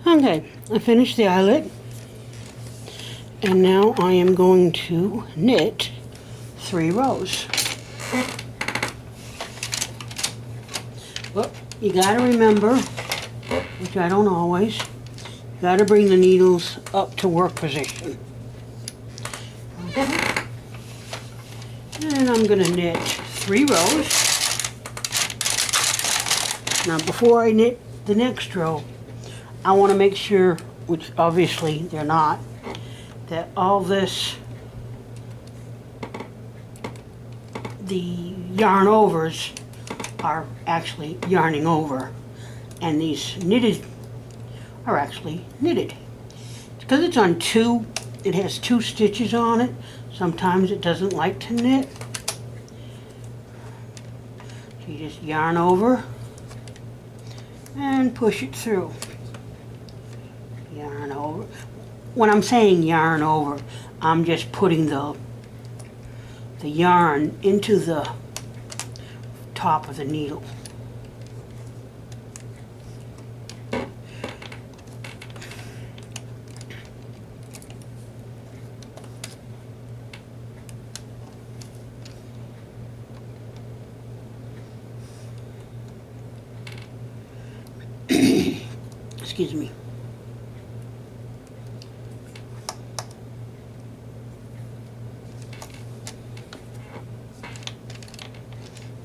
Okay, I finished the eyelet, and now I am going to knit 3 rows. Well, you gotta remember, which I don't always, you gotta bring the needles up to work position. Okay. And I'm gonna knit 3 rows. Now before I knit the next row, I want to make sure, which obviously they're not, that all this, the yarn overs are actually yarning over, and these knitted are actually knitted. Because it's on 2, it has 2 stitches on it. Sometimes it doesn't like to knit. So you just yarn over and push it through. Yarn over. When I'm saying yarn over, I'm just putting the yarn into the top of the needle. Excuse me.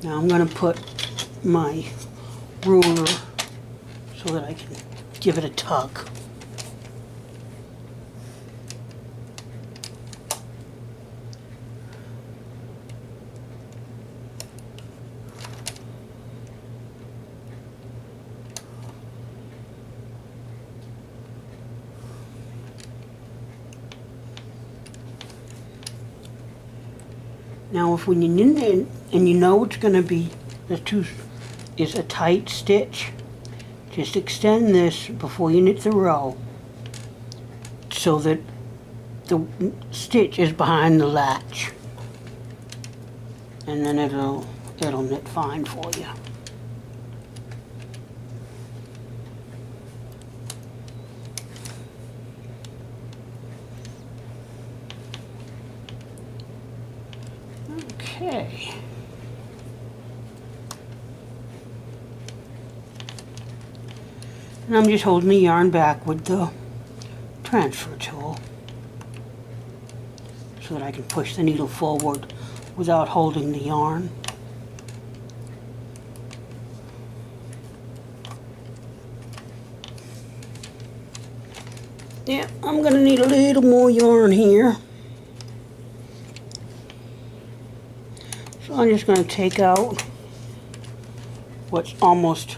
Now I'm going to put my ruler so that I can give it a tug. Now if when you knit it and you know it's going to be, is a tight stitch, just extend this before you knit the row so that the stitch is behind the latch, and then it'll knit fine for you. Okay. And I'm just holding the yarn back with the transfer tool so that I can push the needle forward without holding the yarn. Yeah, I'm going to need a little more yarn here. So I'm just going to take out what's almost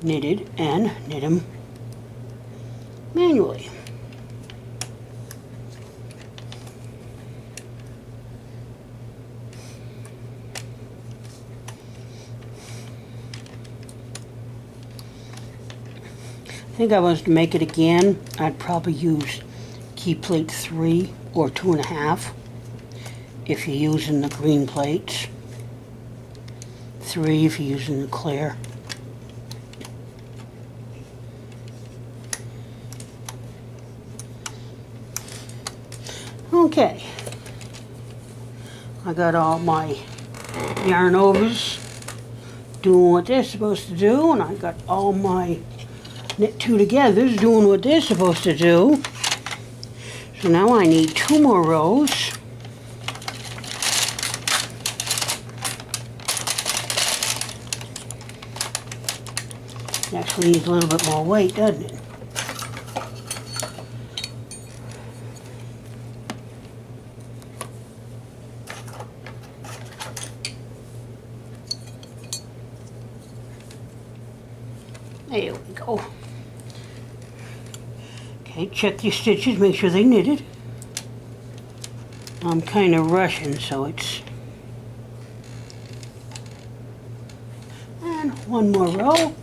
knitted and knit them manually. I think I was to make it again, I'd probably use key plate 3 or 2.5 if you're using the green plates, 3 if you're using the clear. Okay, I got all my yarn overs doing what they're supposed to do, and I got all my knit 2 togethers doing what they're supposed to do. So now I need 2 more rows. It actually needs a little bit more weight, doesn't it? There we go. Okay, check your stitches, make sure they knitted. I'm kind of rushing, so it's... And 1 more row.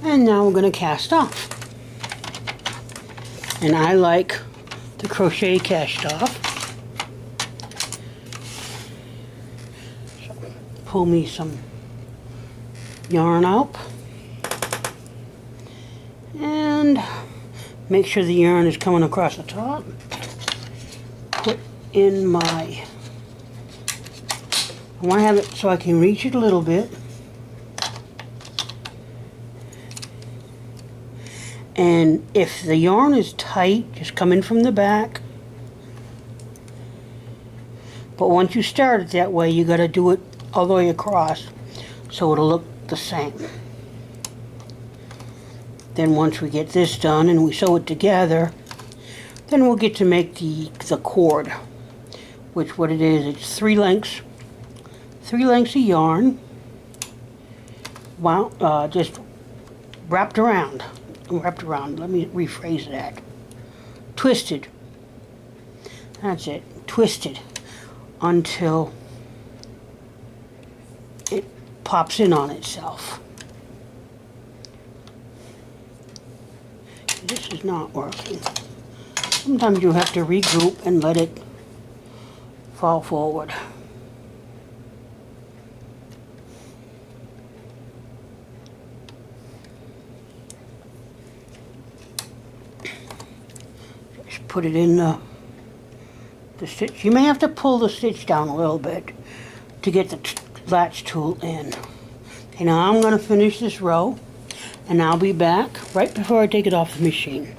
And now we're going to cast off. And I like the crochet cast off. pull me some yarn out and make sure the yarn is coming across the top. Put in my, I want to have it so I can reach it a little bit. And if the yarn is tight, just come in from the back. But once you start it that way, you got to do it all the way across so it'll look the same. Then once we get this done and we sew it together, then we'll get to make the cord, which what it is, it's three lengths of yarn, just wrapped around. Let me rephrase that. Twisted. That's it. Twisted until it pops in on itself. This is not working. Sometimes you have to regroup and let it fall forward. Just put it in the stitch. You may have to pull the stitch down a little bit to get the latch tool in. Okay, now I'm going to finish this row and I'll be back right before I take it off the machine.